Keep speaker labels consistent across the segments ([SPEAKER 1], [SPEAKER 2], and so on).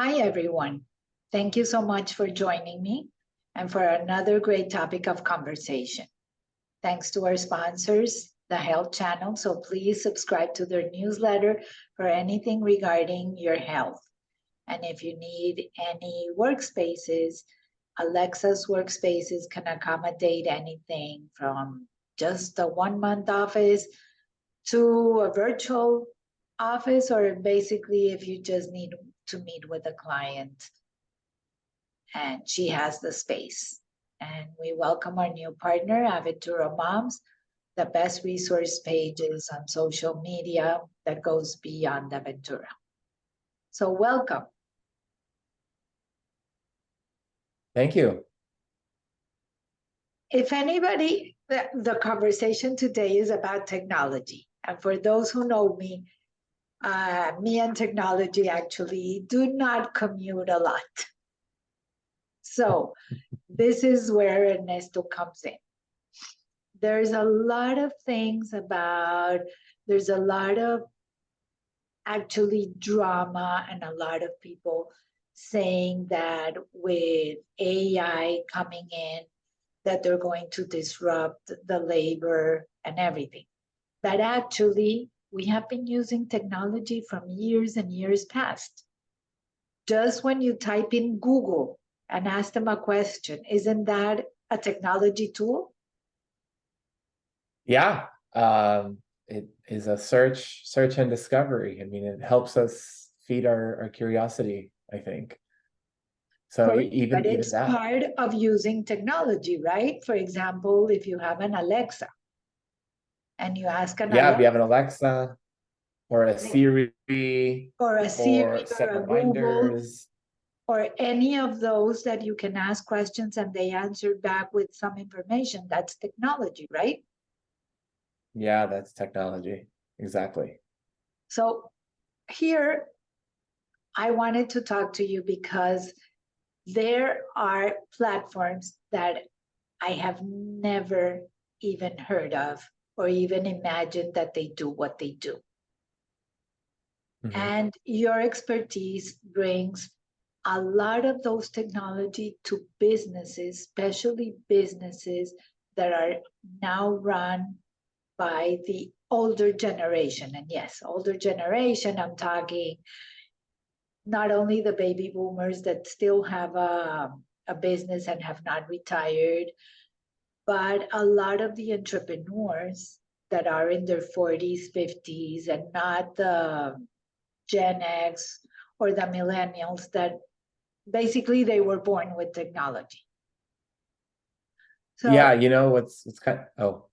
[SPEAKER 1] Hi, everyone. Thank you so much for joining me and for another great topic of conversation. Thanks to our sponsors, the Health Channel, so please subscribe to their newsletter for anything regarding your health. And if you need any workspaces, Alexa's Workspaces can accommodate anything from just a 1-month office to a virtual office, or basically if you just need to meet with a client and she has the space. And we welcome our new partner, Aventura Moms, the best resource pages on social media that goes beyond Aventura. So welcome.
[SPEAKER 2] Thank you.
[SPEAKER 1] If anybody, the conversation today is about technology. And for those who know me and technology actually do not commute a lot. So this is where Ernesto comes in. There's a lot of things there's a lot of actually drama and a lot of people saying that with AI coming in, that they're going to disrupt the labor and everything. But actually, we have been using technology from years and years past. Just when you type in Google and ask them a question, isn't that a technology tool?
[SPEAKER 2] Yeah, it is a search and discovery. I mean, it helps us feed our curiosity, I think. So
[SPEAKER 1] But
[SPEAKER 2] even
[SPEAKER 1] it's
[SPEAKER 2] that.
[SPEAKER 1] part of using technology, right? For example, if you have an Alexa and you ask an
[SPEAKER 2] Yeah,
[SPEAKER 1] Alexa,
[SPEAKER 2] if you have an Alexa or a Siri
[SPEAKER 1] or a Siri
[SPEAKER 2] set
[SPEAKER 1] or a Google,
[SPEAKER 2] reminders.
[SPEAKER 1] or any of those that you can ask questions and they answer back with some information, that's technology, right?
[SPEAKER 2] Yeah, that's technology. Exactly.
[SPEAKER 1] So here, I wanted to talk to you because there are platforms that I have never even heard of or even imagined that they do what they do.
[SPEAKER 2] Mm-hmm.
[SPEAKER 1] And your expertise brings a lot of those technology to businesses, especially businesses that are now run by the older generation. And yes, older generation, I'm talking not only the baby boomers that still have a business and have not retired, but a lot of the entrepreneurs that are in their 40s, 50s, and not the Gen X or the millennials that basically they were born with technology. So
[SPEAKER 2] Yeah, you know what's kind of,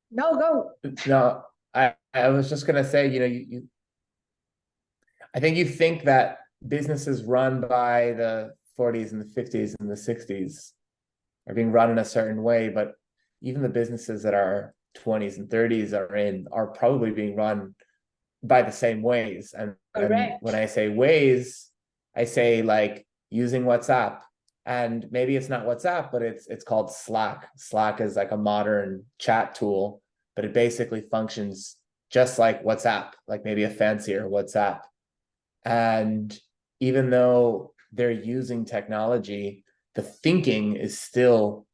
[SPEAKER 2] no, I was just gonna say, you I think you think that businesses run by the 40s and the 50s and the 60s are being run in a certain way, but even the businesses that our 20s and 30s are probably being run by the same ways. And when I say ways, I say like using WhatsApp. And maybe it's not WhatsApp, but it's called Slack. Slack is like a modern chat tool, but it basically functions just like WhatsApp, like maybe a fancier WhatsApp. And even though they're using technology, the thinking is still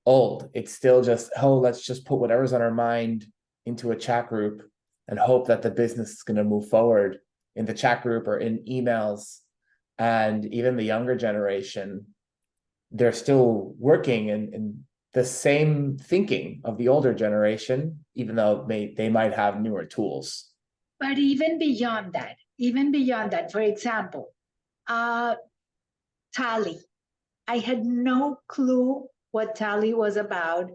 [SPEAKER 2] old. It's still just, oh, let's just put whatever's on our mind into a chat group and hope that the business is going to move forward in the chat group or in emails. And even the younger generation, they're still working in the same thinking of the older generation, even though they might have newer tools.
[SPEAKER 1] But even beyond that, for example, Tally. I had no clue what Tally was about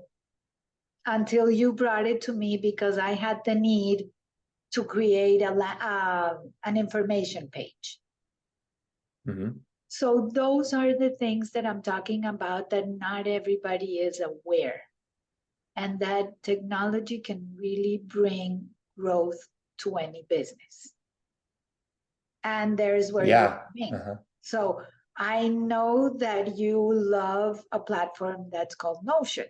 [SPEAKER 1] until you brought it to me because I had the need to create an information page.
[SPEAKER 2] Mm-hmm.
[SPEAKER 1] So those are the things that I'm talking about that not everybody is aware, and that technology can really bring growth to any business. And there's where you're coming.
[SPEAKER 2] Uh-huh.
[SPEAKER 1] So I know that you love a platform that's called Notion.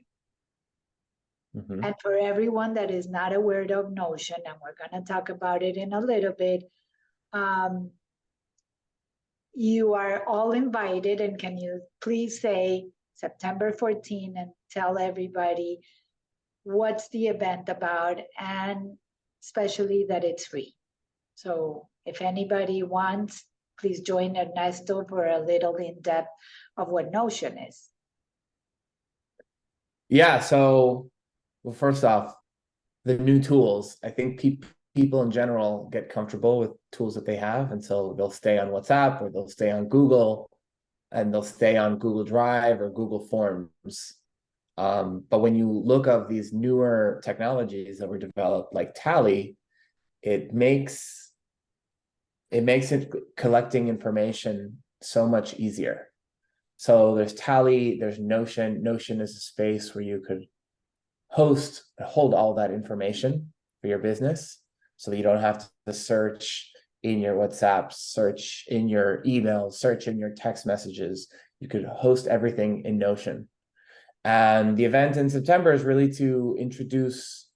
[SPEAKER 2] Mm-hmm.
[SPEAKER 1] And for everyone that is not aware of Notion, and we're going to talk about it in a little bit, you are all invited, and can you please say September 14 and tell everybody what's the event about, and especially that it's free. So if anybody wants, please join Ernesto for a little in-depth of what Notion is.
[SPEAKER 2] Yeah, so well, first off, the new tools. I think people in general get comfortable with tools that they have, and so they'll stay on WhatsApp or they'll stay on Google, and they'll stay on Google Drive or Google Forms. But when you look at these newer technologies that were developed, like Tally, it makes it collecting information so much easier. So there's Tally, there's Notion. Notion is a space where you could host and hold all that information for your business, so that you don't have to search in your WhatsApp, search in your email, search in your text messages. You could host everything in Notion. And the event in September is really to introduce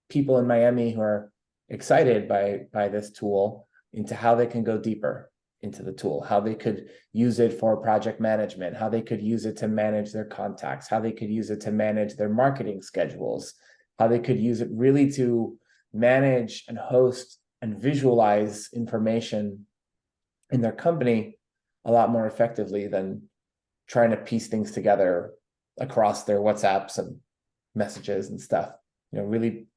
[SPEAKER 2] people in Miami who are excited by this tool into how they can go deeper into the tool, how they could use it for project management, how they could use it to manage their contacts, how they could use it to manage their marketing schedules, how they could use it really to manage and host and visualize information in their company a lot more effectively than trying to piece things together across their WhatsApps and messages and stuff. You know, really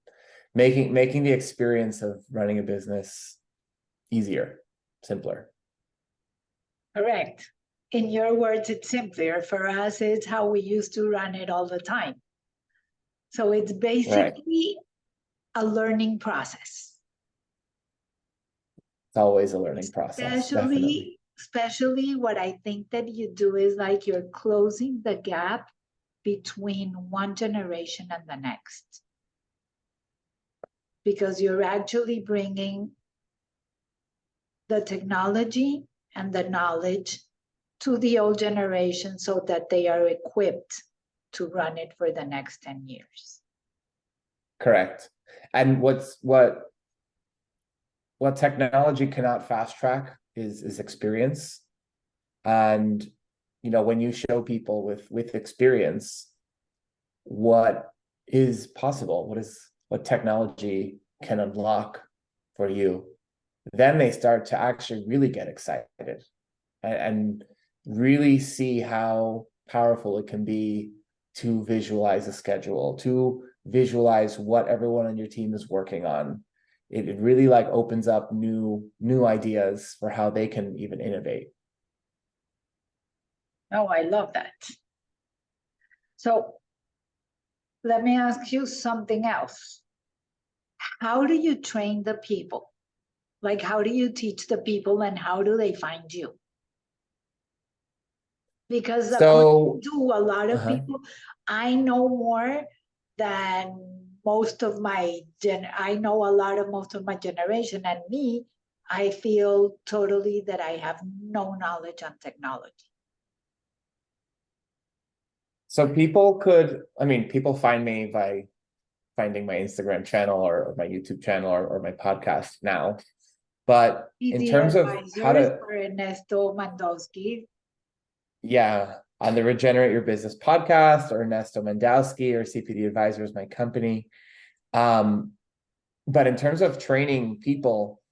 [SPEAKER 2] making the experience of running a business easier, simpler.
[SPEAKER 1] Correct. In your words, it's simpler. For us, it's how we used to run it all the time. So it's basically a learning process.
[SPEAKER 2] It's always a learning process, definitely.
[SPEAKER 1] Especially what I think that you do is like you're closing the gap between one generation and the next. Because you're actually bringing the technology and the knowledge to the old generation so that they are equipped to run it for the next 10 years.
[SPEAKER 2] Correct. And what technology cannot fast track is experience. And you know, when you show people with experience what is possible, what technology can unlock for you, then they start to actually really get excited and really see how powerful it can be to visualize a schedule, to visualize what everyone on your team is working on. It really like opens up new ideas for how they can even innovate.
[SPEAKER 1] Oh, I love that. So let me ask you something else. How do you train the people? Like, how do you teach the people, and how do they find you? Because according to a lot of people, I know more than most of my most of my generation, and me, I feel totally that I have no knowledge on technology.
[SPEAKER 2] So people find me by finding my Instagram channel or my YouTube channel or my podcast now. But in terms of how to
[SPEAKER 1] Ernesto Mandowsky.
[SPEAKER 2] Yeah, on the Regenerate Your Business podcast, or Ernesto Mandowsky, or CPD Advisor is my company. But in terms of training people,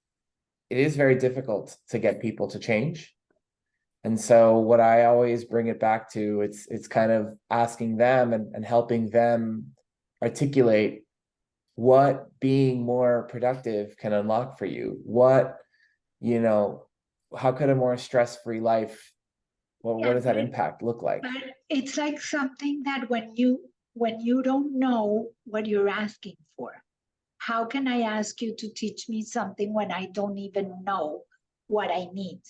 [SPEAKER 2] it is very difficult to get people to change. And so what I always bring it back to, it's kind of asking them and helping them articulate what being more productive can unlock for you. How could a more stress-free life, what does that impact look like?
[SPEAKER 1] But it's like something that when you don't know what you're asking for, how can I ask you to teach me something when I don't even know what I need?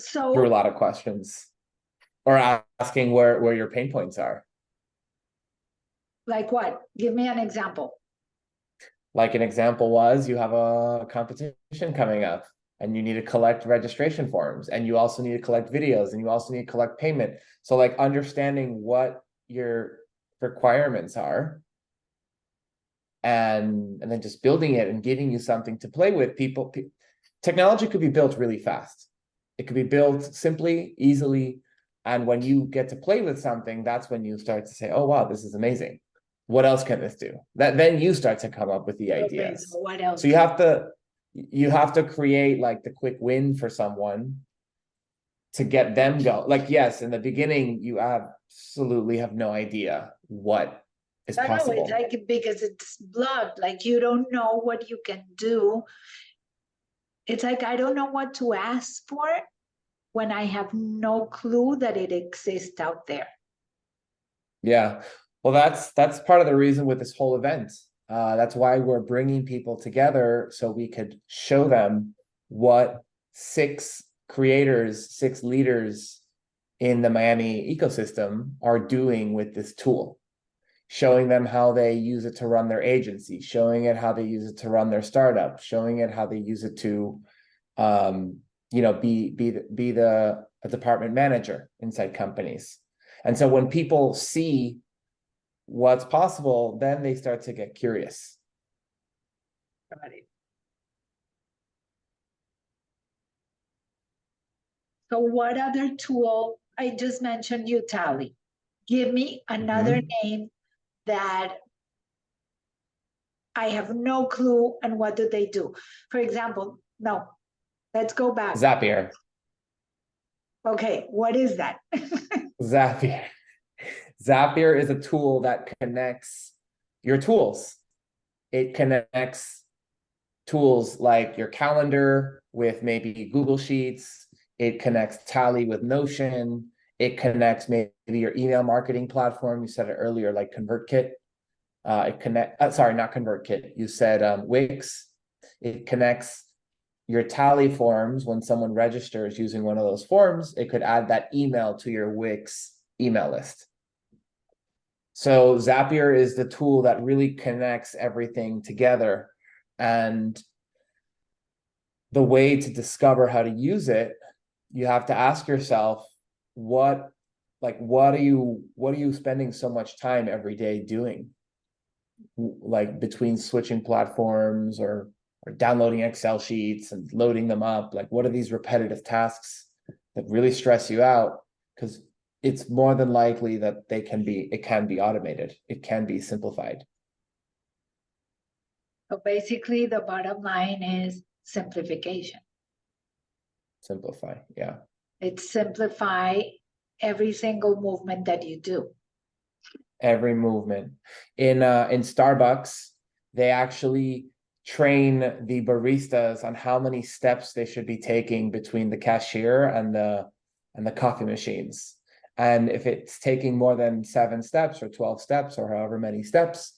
[SPEAKER 1] So
[SPEAKER 2] through a lot of questions, or asking where your pain points are.
[SPEAKER 1] Like what? Give me an example.
[SPEAKER 2] Like an example was, you have a competition coming up and you need to collect registration forms, and you also need to collect videos, and you also need to collect payment. So like understanding what your requirements are, and then just building it and giving you something to play with. People technology could be built really fast. It could be built simply, easily. And when you get to play with something, that's when you start to say, oh, wow, this is amazing. What else can this do? Then you start to come up with the ideas.
[SPEAKER 1] So what else?
[SPEAKER 2] So you have to create like the quick win for someone to get them go. Like, yes, in the beginning, you absolutely have no idea what is possible.
[SPEAKER 1] No, it's like, because it's blood, like you don't know what you can do. It's like, I don't know what to ask for when I have no clue that it exists out there.
[SPEAKER 2] Yeah. Well, that's part of the reason with this whole event. That's why we're bringing people together so we could show them what 6 creators, 6 leaders in the Miami ecosystem are doing with this tool, showing them how they use it to run their agency, showing it how they use it to run their startup, showing it how they use it to, be a department manager inside companies. And so when people see what's possible, then they start to get curious.
[SPEAKER 1] Got it. So what other tool? I just mentioned you, Tally. Give me another name that I have no clue, and what do they do? For example, no, let's go back.
[SPEAKER 2] Zapier.
[SPEAKER 1] Okay, what is that?
[SPEAKER 2] Zapier. Zapier is a tool that connects your tools. It connects tools like your calendar with maybe Google Sheets. It connects Tally with Notion. It connects maybe your email marketing platform. You said it earlier, like ConvertKit. Sorry, not ConvertKit. You said Wix. It connects your Tally forms. When someone registers using one of those forms, it could add that email to your Wix email list. So Zapier is the tool that really connects everything together. And the way to discover how to use it, you have to ask yourself, what are you spending so much time every day doing? Like between switching platforms or downloading Excel sheets and loading them up, like what are these repetitive tasks that really stress you out? Because it's more than likely that it can be automated. It can be simplified.
[SPEAKER 1] So basically the bottom line is simplification.
[SPEAKER 2] Simplify, yeah.
[SPEAKER 1] It's simplify every single movement that you do.
[SPEAKER 2] Every movement. In Starbucks, they actually train the baristas on how many steps they should be taking between the cashier and the coffee machines. And if it's taking more than 7 steps or 12 steps or however many steps,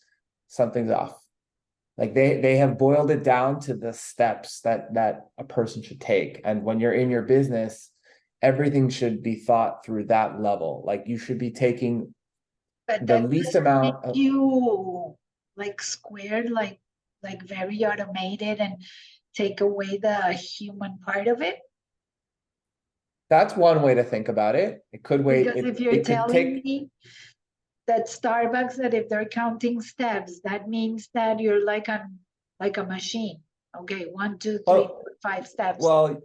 [SPEAKER 2] something's off. Like they have boiled it down to the steps that a person should take. And when you're in your business, everything should be thought through that level. Like you should be taking the least amount of
[SPEAKER 1] you like squared, like very automated and take away the human part of it.
[SPEAKER 2] That's one way to think about it. It could wait.
[SPEAKER 1] Because if you're telling me that Starbucks, that if they're counting steps, that means that you're like a machine. Okay, 1, 2, 3, 4, 5 steps.
[SPEAKER 2] Well,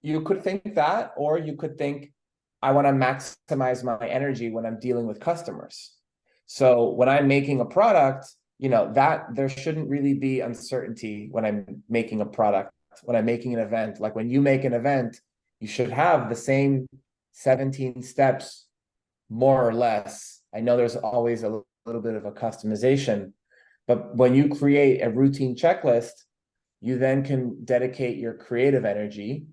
[SPEAKER 2] you could think that, or you could think, I want to maximize my energy when I'm dealing with customers. So when I'm making a product, that there shouldn't really be uncertainty when I'm making a product, when I'm making an event. Like when you make an event, you should have the same 17 steps, more or less. I know there's always a little bit of a customization, but when you create a routine checklist, you then can dedicate your creative energy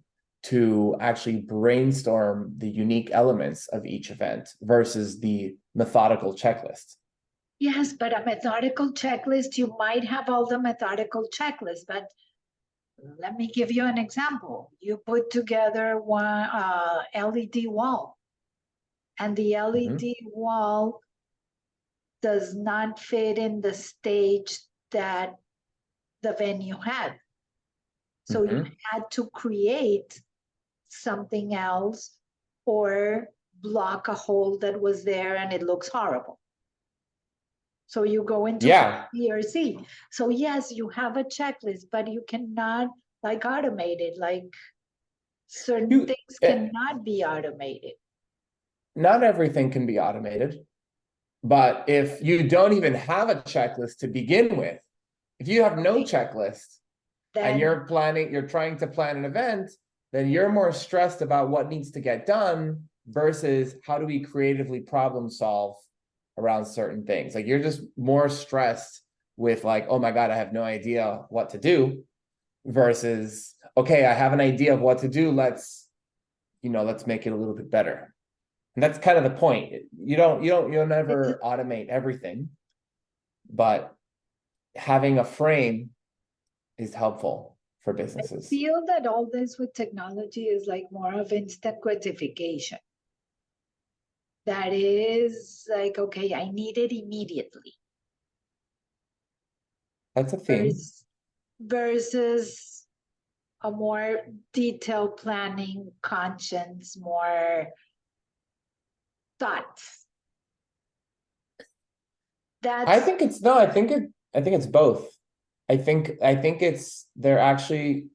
[SPEAKER 2] to actually brainstorm the unique elements of each event versus the methodical checklist.
[SPEAKER 1] Yes, but a methodical checklist, you might have all the methodical checklists, but let me give you an example. You put together one LED wall, and the LED wall does not fit in the stage that the venue had. So you had to create something else or block a hole that was there and it looks horrible. So you go into B or C. So yes, you have a checklist, but you cannot like automated, like certain things cannot be automated.
[SPEAKER 2] Not everything can be automated, but if you don't even have a checklist to begin with, if you have no checklist and you're trying to plan an event, then you're more stressed about what needs to get done versus how do we creatively problem solve around certain things. Like you're just more stressed with like, oh my God, I have no idea what to do, versus, okay, I have an idea of what to do. Let's make it a little bit better. And that's kind of the point. You'll never automate everything, but having a frame is helpful for businesses.
[SPEAKER 1] I feel that all this with technology is like more of instant gratification. That is like, okay, I need it immediately.
[SPEAKER 2] That's a theme.
[SPEAKER 1] Versus a more detailed planning, conscience, more thoughts.
[SPEAKER 2] I think it's both. I think they're actually,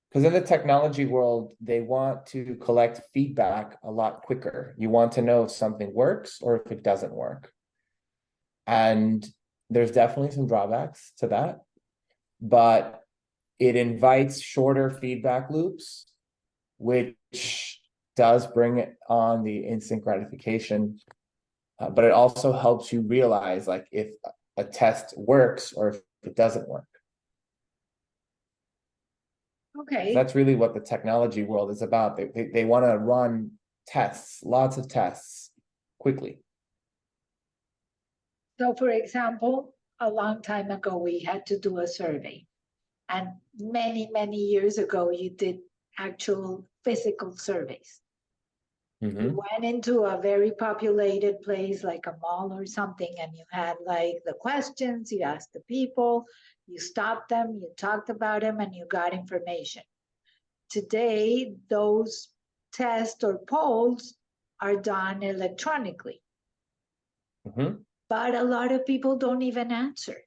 [SPEAKER 2] because in the technology world, they want to collect feedback a lot quicker. You want to know if something works or if it doesn't work. And there's definitely some drawbacks to that, but it invites shorter feedback loops, which does bring on the instant gratification. But it also helps you realize like if a test works or if it doesn't work.
[SPEAKER 1] Okay.
[SPEAKER 2] That's really what the technology world is about. They want to run tests, lots of tests, quickly.
[SPEAKER 1] So for example, a long time ago, we had to do a survey. And many, many years ago, you did actual physical surveys.
[SPEAKER 2] Mm-hmm.
[SPEAKER 1] You went into a very populated place like a mall or something, and you had like the questions, you asked the people, you stopped them, you talked about them, and you got information. Today, those tests or polls are done electronically.
[SPEAKER 2] Mm-hmm.
[SPEAKER 1] But a lot of people don't even answer.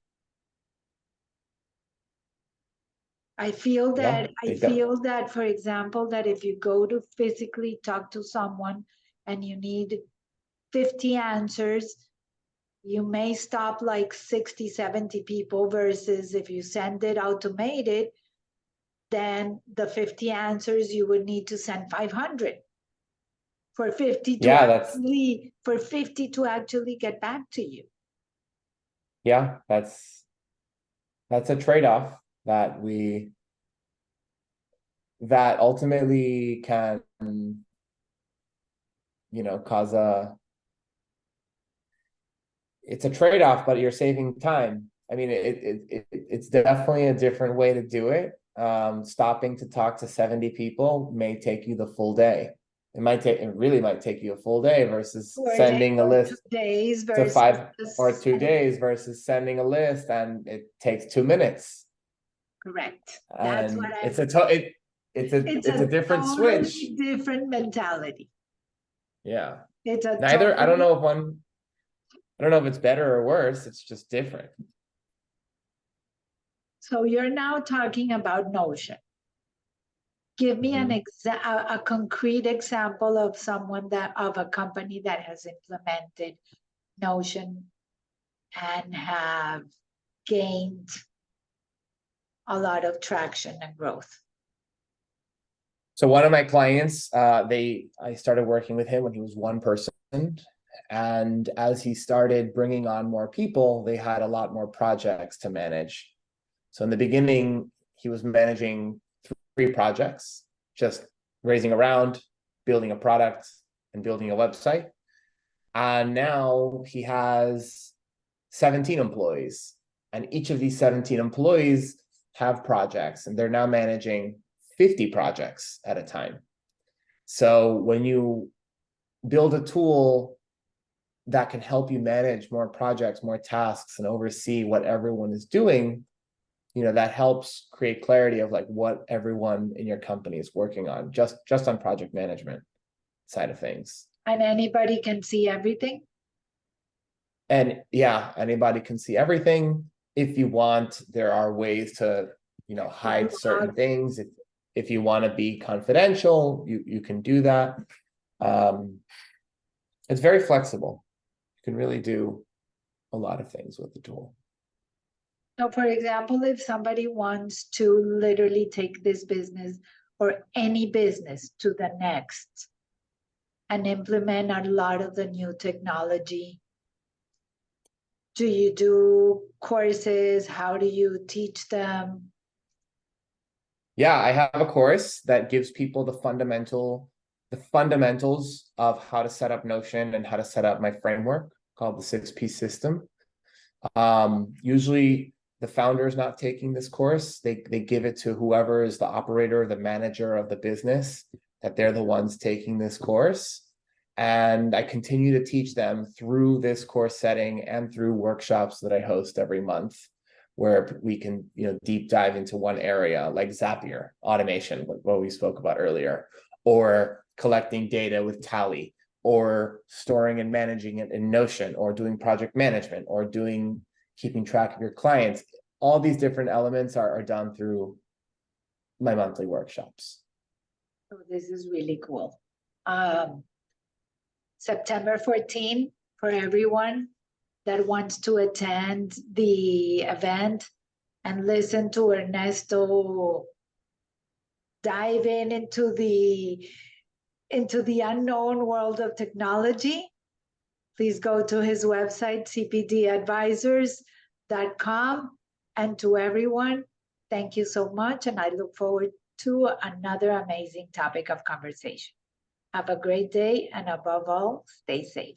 [SPEAKER 1] I feel that, for example, that if you go to physically talk to someone and you need 50 answers, you may stop like 60, 70 people, versus if you send it automated, then the 50 answers you would need to send 500 for 50 to actually get back to you.
[SPEAKER 2] Yeah, that's a trade-off that ultimately can cause it's a trade-off, but you're saving time. I mean, it's definitely a different way to do it. Stopping to talk to 70 people may take you the full day. It really might take you a full day versus sending a list to 5 or 2 days versus sending a list and it takes 2 minutes.
[SPEAKER 1] Correct.
[SPEAKER 2] That's what it's a different switch.
[SPEAKER 1] Different mentality.
[SPEAKER 2] Yeah. I don't know if it's better or worse. It's just different.
[SPEAKER 1] So you're now talking about Notion. Give me a concrete example of of a company that has implemented Notion and have gained a lot of traction and growth.
[SPEAKER 2] So one of my clients, I started working with him when he was one person. And as he started bringing on more people, they had a lot more projects to manage. So in the beginning, he was managing 3 projects, just raising around, building a product, and building a website. And now he has 17 employees. And each of these 17 employees have projects, and they're now managing 50 projects at a time. So when you build a tool that can help you manage more projects, more tasks, and oversee what everyone is doing, that helps create clarity of like what everyone in your company is working on, just on project management side of things.
[SPEAKER 1] And anybody can see everything?
[SPEAKER 2] And yeah, anybody can see everything. If you want, there are ways to, hide certain things. If you want to be confidential, you can do that. It's very flexible. You can really do a lot of things with the tool.
[SPEAKER 1] So for example, if somebody wants to literally take this business or any business to the next and implement a lot of the new technology, do you do courses? How do you teach them?
[SPEAKER 2] Yeah, I have a course that gives people the fundamentals of how to set up Notion and how to set up my framework called the 6P system. Usually the founder is not taking this course. They give it to whoever is the operator, the manager of the business, that they're the ones taking this course. And I continue to teach them through this course setting and through workshops that I host every month, where we can, deep dive into one area like Zapier, automation, what we spoke about earlier, or collecting data with Tally, or storing and managing it in Notion, or doing project management, or keeping track of your clients. All these different elements are done through my monthly workshops.
[SPEAKER 1] Oh, this is really cool. September 14 for everyone that wants to attend the event and listen to Ernesto diving into the unknown world of technology. Please go to his website, cpdadvisors.com. And to everyone, thank you so much. And I look forward to another amazing topic of conversation. Have a great day, and above all, stay safe.